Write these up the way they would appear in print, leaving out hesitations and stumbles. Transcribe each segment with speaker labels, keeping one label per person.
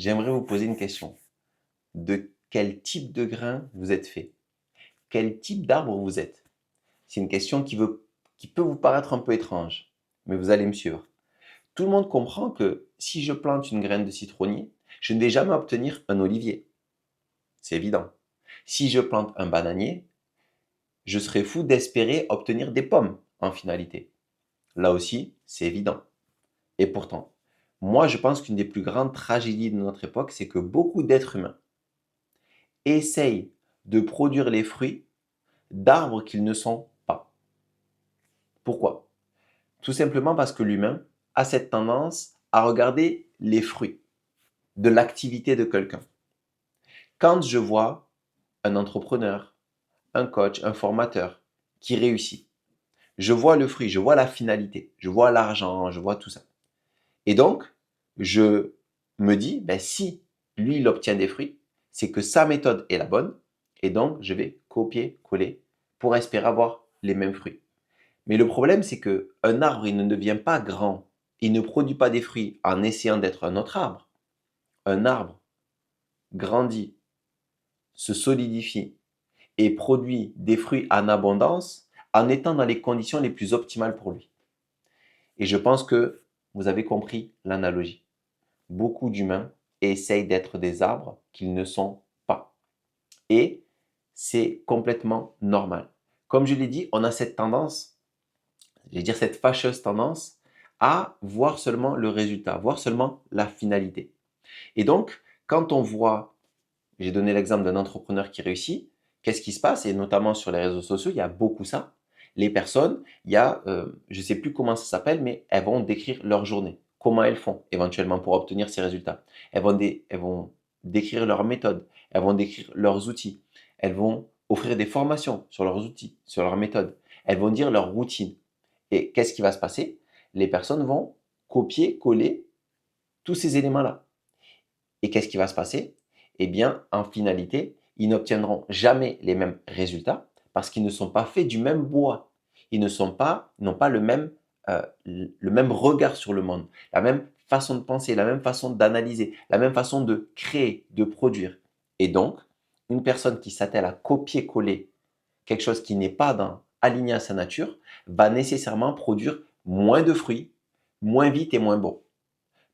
Speaker 1: j'aimerais vous poser une question. De quel type de grain vous êtes fait? Quel type d'arbre vous êtes? C'est une question qui peut vous paraître un peu étrange, mais vous allez me suivre. Tout le monde comprend que si je plante une graine de citronnier, je ne vais jamais obtenir un olivier. C'est évident. Si je plante un bananier, je serais fou d'espérer obtenir des pommes en finalité. Là aussi, c'est évident. Et pourtant, moi je pense qu'une des plus grandes tragédies de notre époque, c'est que beaucoup d'êtres humains essayent de produire les fruits d'arbres qu'ils ne sont pas. Pourquoi? Tout simplement parce que l'humain a cette tendance à regarder les fruits de l'activité de quelqu'un. Quand je vois un entrepreneur, un coach, un formateur qui réussit, je vois le fruit, je vois la finalité, je vois l'argent, je vois tout ça. Et donc, je me dis, ben, si lui, il obtient des fruits, c'est que sa méthode est la bonne, et donc je vais copier, coller pour espérer avoir les mêmes fruits. Mais le problème, c'est que un arbre, il ne devient pas grand, il ne produit pas des fruits en essayant d'être un autre arbre. Un arbre grandit, se solidifie et produit des fruits en abondance en étant dans les conditions les plus optimales pour lui. Et je pense que vous avez compris l'analogie. Beaucoup d'humains essayent d'être des arbres qu'ils ne sont pas. Et c'est complètement normal. Comme je l'ai dit, on a cette tendance, je vais dire cette fâcheuse tendance, à voir seulement le résultat, voir seulement la finalité. Et donc, quand on voit, j'ai donné l'exemple d'un entrepreneur qui réussit, qu'est-ce qui se passe? Et notamment sur les réseaux sociaux, il y a beaucoup ça. Les personnes, il y a, je ne sais plus comment ça s'appelle, mais elles vont décrire leur journée. Comment elles font éventuellement pour obtenir ces résultats. Elles vont décrire leur méthode, elles vont décrire leurs outils, elles vont offrir des formations sur leurs outils, sur leurs méthodes. Elles vont dire leur routine. Et qu'est-ce qui va se passer? Les personnes vont copier, coller tous ces éléments-là. Et qu'est-ce qui va se passer? Eh bien, en finalité, ils n'obtiendront jamais les mêmes résultats parce qu'ils ne sont pas faits du même bois. Ils n'ont pas le même regard sur le monde, la même façon de penser, la même façon d'analyser, la même façon de créer, de produire. Et donc, une personne qui s'attelle à copier-coller quelque chose qui n'est pas aligné à sa nature va nécessairement produire moins de fruits, moins vite et moins bon.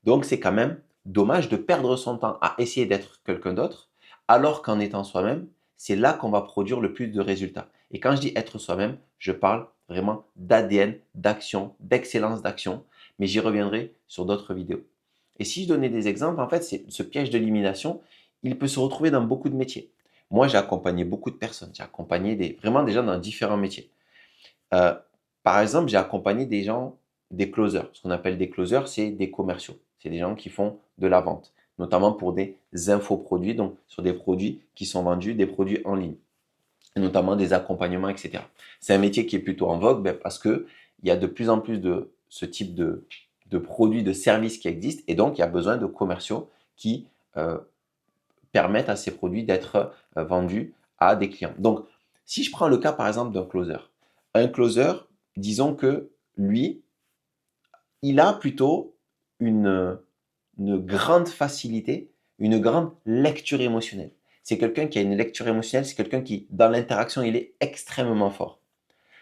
Speaker 1: Donc, c'est quand même dommage de perdre son temps à essayer d'être quelqu'un d'autre, alors qu'en étant soi-même, c'est là qu'on va produire le plus de résultats. Et quand je dis être soi-même, je parle vraiment d'ADN, d'action, d'excellence d'action, mais j'y reviendrai sur d'autres vidéos. Et si je donnais des exemples, en fait, ce piège de l'élimination, il peut se retrouver dans beaucoup de métiers. Moi, j'ai accompagné beaucoup de personnes, j'ai accompagné vraiment des gens dans différents métiers. Euh, Par exemple, j'ai accompagné des gens, des closers. Ce qu'on appelle des closers, c'est des commerciaux. C'est des gens qui font de la vente, notamment pour des infoproduits, donc sur des produits qui sont vendus, des produits en ligne, et notamment des accompagnements, etc. C'est un métier qui est plutôt en vogue parce qu'il y a de plus en plus de ce type de produits, de services qui existent, et donc il y a besoin de commerciaux qui permettent à ces produits d'être vendus à des clients. Donc, si je prends le cas par exemple d'un closer, un closer, disons que lui, il a plutôt une, une grande facilité, une grande lecture émotionnelle. C'est quelqu'un qui a une lecture émotionnelle, c'est quelqu'un qui, dans l'interaction, il est extrêmement fort.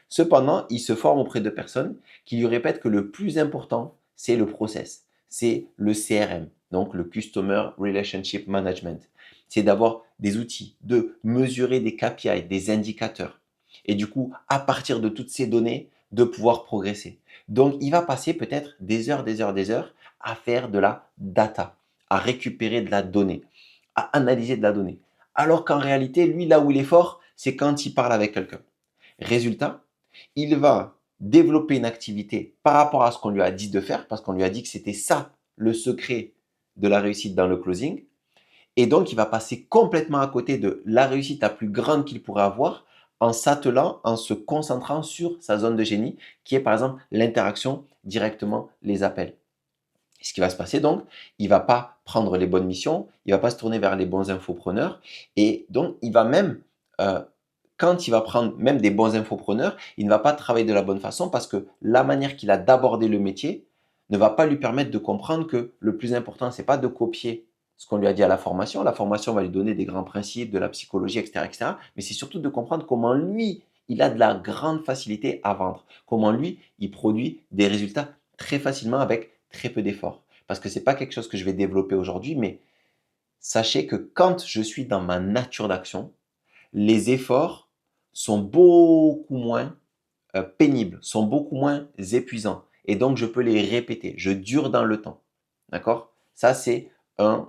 Speaker 1: Cependant, il se forme auprès de personnes qui lui répètent que le plus important, c'est le process, c'est le CRM, donc le Customer Relationship Management. C'est d'avoir des outils, de mesurer des KPI, des indicateurs. Et du coup, à partir de toutes ces données, de pouvoir progresser. Donc, il va passer peut-être des heures, des heures, des heures à faire de la data, à récupérer de la donnée, à analyser de la donnée. Alors qu'en réalité, lui, là où il est fort, c'est quand il parle avec quelqu'un. Résultat, il va développer une activité par rapport à ce qu'on lui a dit de faire, parce qu'on lui a dit que c'était ça le secret de la réussite dans le closing. Et donc, il va passer complètement à côté de la réussite la plus grande qu'il pourrait avoir en s'attelant, en se concentrant sur sa zone de génie, qui est par exemple l'interaction directement, les appels. Et ce qui va se passer donc, il ne va pas prendre les bonnes missions, il ne va pas se tourner vers les bons infopreneurs, et donc il va même euh, quand il va prendre même des bons infopreneurs, il ne va pas travailler de la bonne façon parce que la manière qu'il a d'aborder le métier ne va pas lui permettre de comprendre que le plus important, c'est pas de copier ce qu'on lui a dit à la formation. La formation va lui donner des grands principes, de la psychologie, etc., etc. Mais c'est surtout de comprendre comment lui, il a de la grande facilité à vendre. Comment lui, il produit des résultats très facilement avec très peu d'efforts. Parce que ce n'est pas quelque chose que je vais développer aujourd'hui, mais sachez que quand je suis dans ma nature d'action, les efforts sont beaucoup moins pénibles, sont beaucoup moins épuisants. Et donc, je peux les répéter. Je dure dans le temps. D'accord? Ça, c'est un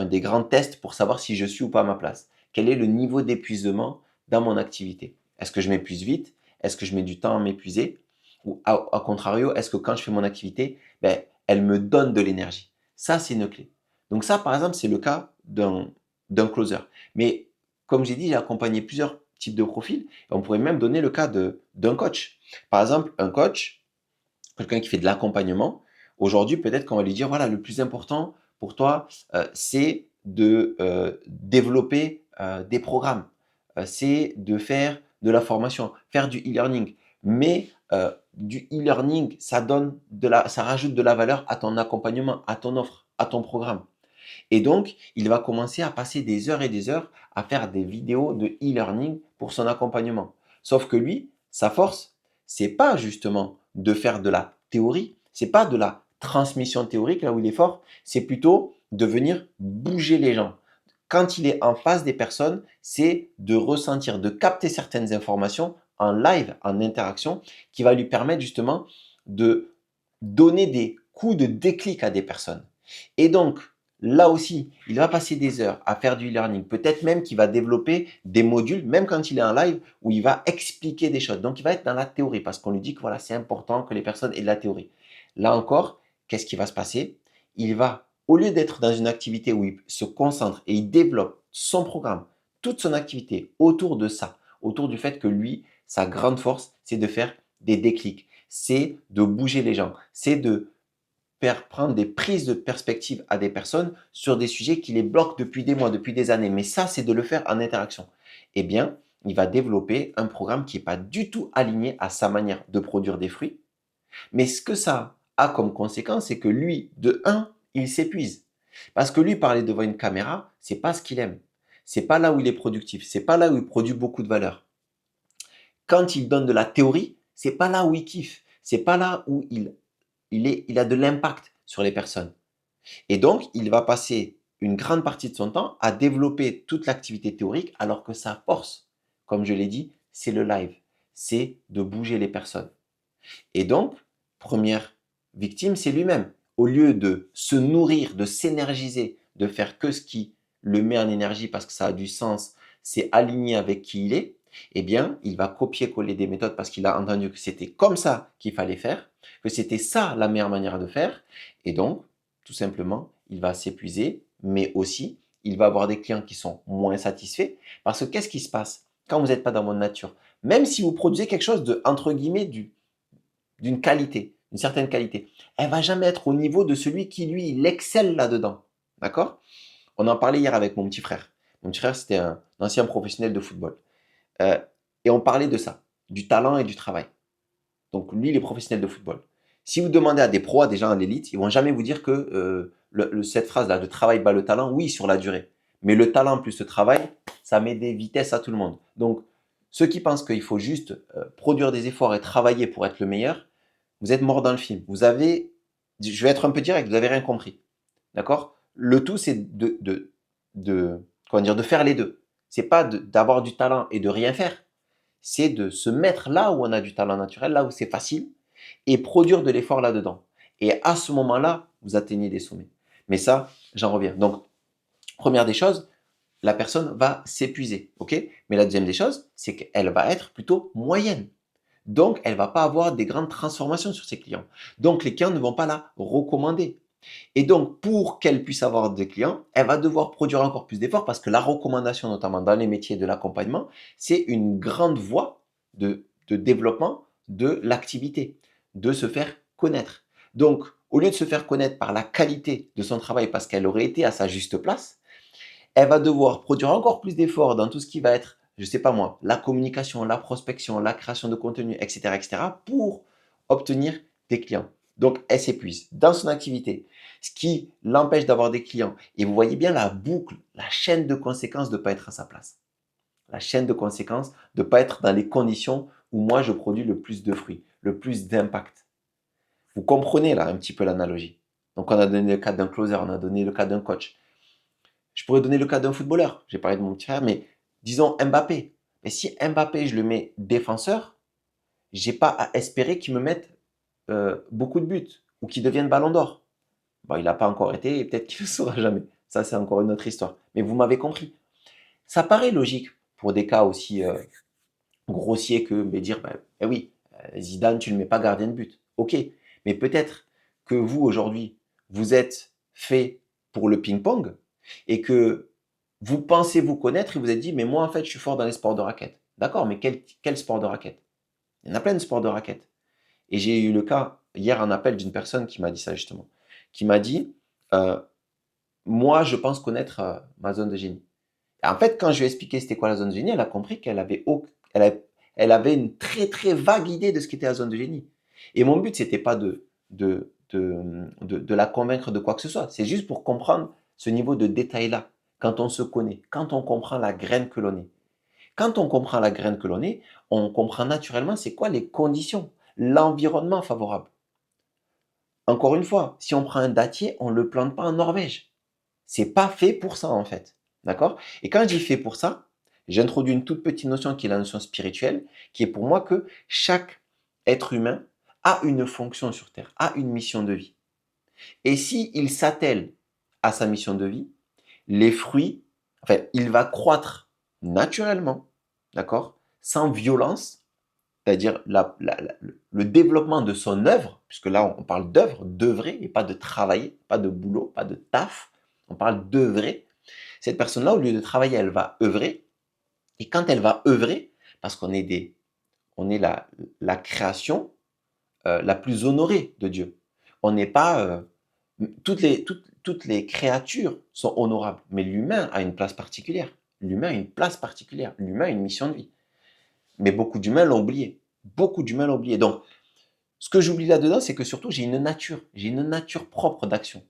Speaker 1: des grands tests pour savoir si je suis ou pas à ma place. Quel est le niveau d'épuisement dans mon activité? Est-ce que je m'épuise vite? Est-ce que je mets du temps à m'épuiser? Ou à contrario, est-ce que quand je fais mon activité, ben, elle me donne de l'énergie? Ça, c'est une clé. Donc ça, par exemple, c'est le cas d'un closer. Mais comme j'ai dit, j'ai accompagné plusieurs types de profils. Et on pourrait même donner le cas d'un coach. Par exemple, un coach, quelqu'un qui fait de l'accompagnement, aujourd'hui, peut-être qu'on va lui dire, voilà, le plus important pour toi, c'est de développer des programmes, c'est de faire de la formation, faire du e-learning. Mais du e-learning, ça rajoute de la valeur à ton accompagnement, à ton offre, à ton programme. Et donc, il va commencer à passer des heures et des heures à faire des vidéos de e-learning pour son accompagnement. Sauf que lui, sa force, c'est pas justement de faire de la théorie, c'est pas de la transmission théorique là où il est fort, c'est plutôt de venir bouger les gens. Quand il est en face des personnes, c'est de ressentir, de capter certaines informations en live, en interaction, qui va lui permettre justement de donner des coups de déclic à des personnes. Et donc, là aussi, il va passer des heures à faire du e-learning. Peut-être même qu'il va développer des modules, même quand il est en live, où il va expliquer des choses. Donc, il va être dans la théorie parce qu'on lui dit que voilà, c'est important que les personnes aient de la théorie. Là encore, qu'est-ce qui va se passer? Il va, au lieu d'être dans une activité où il se concentre et il développe son programme, toute son activité autour de ça, autour du fait que lui, sa grande force, c'est de faire des déclics, c'est de bouger les gens, c'est de faire prendre des prises de perspective à des personnes sur des sujets qui les bloquent depuis des mois, depuis des années. Mais ça, c'est de le faire en interaction. Eh bien, il va développer un programme qui n'est pas du tout aligné à sa manière de produire des fruits. Mais ce que ça a comme conséquence, c'est que lui, de un, il s'épuise. Parce que lui, parler devant une caméra, c'est pas ce qu'il aime. C'est pas là où il est productif. C'est pas là où il produit beaucoup de valeur. Quand il donne de la théorie, c'est pas là où il kiffe. C'est pas là où il a de l'impact sur les personnes. Et donc, il va passer une grande partie de son temps à développer toute l'activité théorique, alors que sa force, comme je l'ai dit, c'est le live, c'est de bouger les personnes. Et donc, première victime, c'est lui-même. Au lieu de se nourrir, de s'énergiser, de faire que ce qui le met en énergie parce que ça a du sens, c'est aligné avec qui il est, eh bien, il va copier-coller des méthodes parce qu'il a entendu que c'était comme ça qu'il fallait faire, que c'était ça la meilleure manière de faire. Et donc, tout simplement, il va s'épuiser, mais aussi, il va avoir des clients qui sont moins satisfaits. Parce que qu'est-ce qui se passe quand vous n'êtes pas dans votre nature? Même si vous produisez quelque chose de, entre guillemets, d'une qualité, d'une certaine qualité, elle va jamais être au niveau de celui qui, lui, il excelle là-dedans. D'accord? On en parlait hier avec mon petit frère. Mon petit frère, c'était un ancien professionnel de football. Euh, et on parlait de ça, du talent et du travail. Donc lui, il est professionnel de football. Si vous demandez à des pros, à des gens à l'élite, ils vont jamais vous dire que cette phrase-là, le travail bat le talent, oui, sur la durée. Mais le talent plus le travail, ça met des vitesses à tout le monde. Donc, ceux qui pensent qu'il faut juste produire des efforts et travailler pour être le meilleur, vous êtes mort dans le film. Je vais être un peu direct, vous avez rien compris. D'accord? Le tout, c'est comment dire, de faire les deux. C'est pas d'avoir du talent et de rien faire. C'est de se mettre là où on a du talent naturel, là où c'est facile, et produire de l'effort là-dedans. Et à ce moment-là, vous atteignez des sommets. Mais ça, j'en reviens. Donc, première des choses, la personne va s'épuiser, ok? Mais la deuxième des choses, c'est qu'elle va être plutôt moyenne. Donc, elle ne va pas avoir des grandes transformations sur ses clients. Donc, les clients ne vont pas la recommander. Et donc, pour qu'elle puisse avoir des clients, elle va devoir produire encore plus d'efforts parce que la recommandation, notamment dans les métiers de l'accompagnement, c'est une grande voie de développement de l'activité, de se faire connaître. Donc, au lieu de se faire connaître par la qualité de son travail parce qu'elle aurait été à sa juste place, elle va devoir produire encore plus d'efforts dans tout ce qui va être, je ne sais pas moi, la communication, la prospection, la création de contenu, etc., etc., pour obtenir des clients. Donc, elle s'épuise dans son activité, ce qui l'empêche d'avoir des clients. Et vous voyez bien la boucle, la chaîne de conséquences de ne pas être à sa place. La chaîne de conséquences de ne pas être dans les conditions où moi, je produis le plus de fruits, le plus d'impact. Vous comprenez là un petit peu l'analogie. Donc, on a donné le cas d'un closer, on a donné le cas d'un coach. Je pourrais donner le cas d'un footballeur. J'ai parlé de mon petit frère, mais disons Mbappé. Mais si Mbappé, je le mets défenseur, j'ai pas à espérer qu'il me mette beaucoup de buts ou qu'il devienne ballon d'or. Bon, il n'a pas encore été et peut-être qu'il ne le sera jamais. Ça, c'est encore une autre histoire. Mais vous m'avez compris. Ça paraît logique pour des cas aussi grossiers que mais dire, ben, eh oui, Zidane, tu ne le mets pas gardien de but. Ok, mais peut-être que vous, aujourd'hui, vous êtes fait pour le ping-pong et que vous pensez vous connaître et vous êtes dit, mais moi, en fait, je suis fort dans les sports de raquette. D'accord, mais quel sport de raquette? Il y en a plein de sports de raquette. Et j'ai eu le cas hier, un appel d'une personne qui m'a dit ça justement, qui m'a dit, euh, moi, je pense connaître ma zone de génie. Et en fait, quand je lui ai expliqué c'était quoi la zone de génie, elle a compris qu'elle avait, elle avait une très très vague idée de ce qu'était la zone de génie. Et mon but, c'était pas de la convaincre de quoi que ce soit. C'est juste pour comprendre ce niveau de détail-là. Quand on se connaît, quand on comprend la graine que l'on est. Quand on comprend la graine que l'on est, on comprend naturellement c'est quoi les conditions, l'environnement favorable. Encore une fois, si on prend un dattier, on ne le plante pas en Norvège. C'est pas fait pour ça en fait. D'accord? Et quand je dis fait pour ça, j'introduis une toute petite notion qui est la notion spirituelle, qui est pour moi que chaque être humain a une fonction sur Terre, a une mission de vie. Et si il s'attelle à sa mission de vie, les fruits, enfin, il va croître naturellement, d'accord? Sans violence, c'est-à-dire le développement de son œuvre, puisque là on parle d'œuvre, d'œuvrer, et pas de travailler, pas de boulot, pas de taf, on parle d'œuvrer. Cette personne-là, au lieu de travailler, elle va œuvrer, et quand elle va œuvrer, parce on est la création la plus honorée de Dieu. On n'est pas, toutes les créatures sont honorables, mais l'humain a une place particulière. L'humain a une place particulière. L'humain a une mission de vie. Mais beaucoup d'humains l'ont oublié. Beaucoup d'humains l'ont oublié. Donc, ce que j'oublie là-dedans, c'est que surtout, j'ai une nature propre d'action.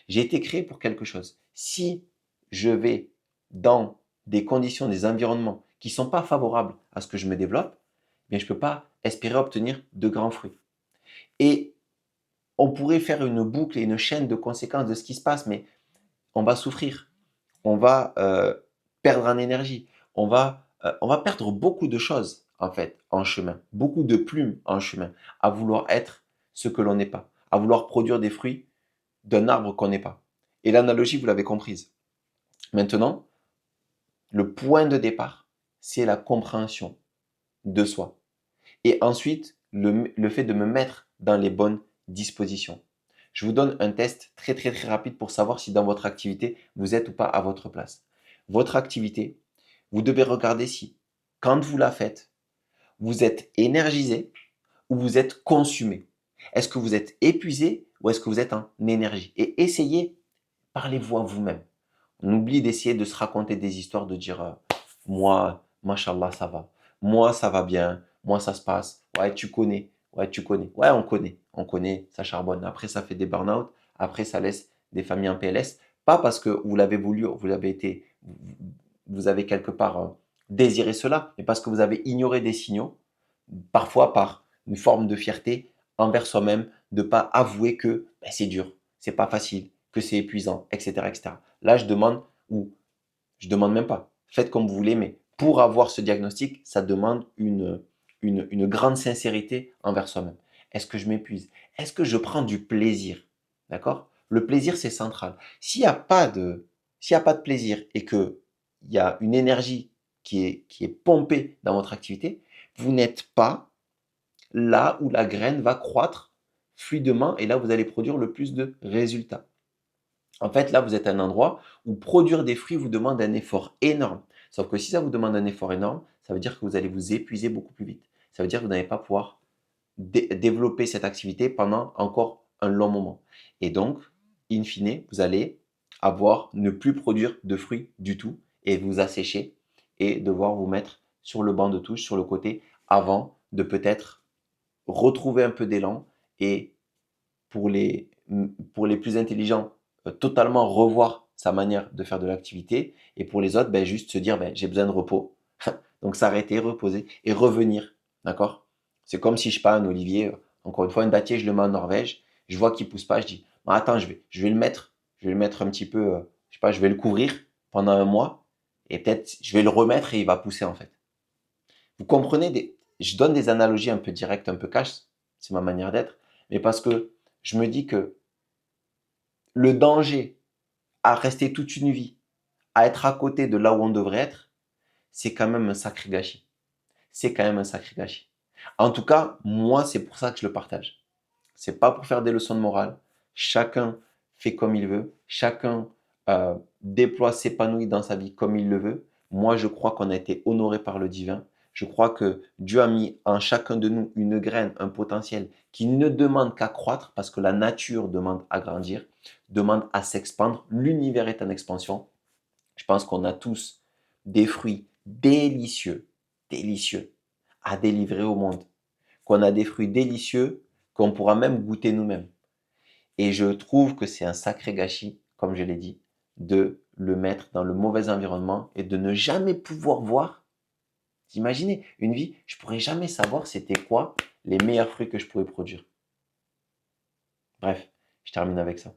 Speaker 1: J'ai été créé pour quelque chose. Si je vais dans des conditions, des environnements qui ne sont pas favorables à ce que je me développe, eh bien, je ne peux pas espérer obtenir de grands fruits. Et on pourrait faire une boucle et une chaîne de conséquences de ce qui se passe, mais on va souffrir, on va perdre en énergie, on va perdre beaucoup de choses en fait en chemin, beaucoup de plumes en chemin, à vouloir être ce que l'on n'est pas, à vouloir produire des fruits d'un arbre qu'on n'est pas. Et l'analogie, vous l'avez comprise. Maintenant, le point de départ, c'est la compréhension de soi. Et ensuite, le fait de me mettre dans les bonnes dispositions. Je vous donne un test très très très rapide pour savoir si dans votre activité, vous êtes ou pas à votre place. Votre activité, vous devez regarder si, quand vous la faites, vous êtes énergisé ou vous êtes consumé. Est-ce que vous êtes épuisé ou est-ce que vous êtes en énergie? Et essayez, parlez-vous à vous-même. On oublie d'essayer de se raconter des histoires, de dire moi, machallah, ça va. Moi, ça va bien. Moi, ça se passe. Ouais, tu connais. Ouais, tu connais. Ouais, on connaît. On connaît, ça charbonne. Après, ça fait des burn-out. Après, ça laisse des familles en PLS. Pas parce que vous l'avez voulu, vous avez été, vous avez quelque part désiré cela, mais parce que vous avez ignoré des signaux, parfois par une forme de fierté envers soi-même, de ne pas avouer que ben, c'est dur, c'est pas facile, que c'est épuisant, etc., etc. Là, je demande, ou je demande même pas, faites comme vous voulez, mais pour avoir ce diagnostic, ça demande une grande sincérité envers soi-même. Est-ce que je m'épuise? Est-ce que je prends du plaisir? D'accord? Le plaisir, c'est central. S'il y a pas de plaisir et qu'il y a une énergie qui est pompée dans votre activité, vous n'êtes pas là où la graine va croître fluidement et là, vous allez produire le plus de résultats. En fait, là, vous êtes à un endroit où produire des fruits vous demande un effort énorme. Sauf que si ça vous demande un effort énorme, ça veut dire que vous allez vous épuiser beaucoup plus vite. Ça veut dire que vous n'allez pas pouvoir développer cette activité pendant encore un long moment. Et donc, in fine, vous allez avoir ne plus produire de fruits du tout et vous assécher et devoir vous mettre sur le banc de touche, sur le côté, avant de peut-être retrouver un peu d'élan et pour les plus intelligents, totalement revoir sa manière de faire de l'activité. Et pour les autres, ben, juste se dire, ben, j'ai besoin de repos. Donc s'arrêter, reposer et revenir. D'accord? C'est comme si, je sais pas, un olivier, encore une fois, un dattier, je le mets en Norvège, je vois qu'il pousse pas, je dis, bon, attends, je vais le mettre un petit peu, je sais pas, je vais le couvrir pendant un mois et peut-être je vais le remettre et il va pousser en fait. Vous comprenez je donne des analogies un peu directes, un peu cash, c'est ma manière d'être, mais parce que je me dis que le danger à rester toute une vie, à être à côté de là où on devrait être, c'est quand même un sacré gâchis. C'est quand même un sacré gâchis. En tout cas, moi, c'est pour ça que je le partage. C'est pas pour faire des leçons de morale. Chacun fait comme il veut. Chacun déploie, s'épanouit dans sa vie comme il le veut. Moi, je crois qu'on a été honoré par le divin. Je crois que Dieu a mis en chacun de nous une graine, un potentiel qui ne demande qu'à croître parce que la nature demande à grandir, demande à s'expandre. L'univers est en expansion. Je pense qu'on a tous des fruits délicieux, délicieux à délivrer au monde. Qu'on a des fruits délicieux qu'on pourra même goûter nous-mêmes. Et je trouve que c'est un sacré gâchis, comme je l'ai dit, de le mettre dans le mauvais environnement et de ne jamais pouvoir voir. Imaginez, une vie, je ne pourrais jamais savoir c'était quoi les meilleurs fruits que je pourrais produire. Bref, je termine avec ça.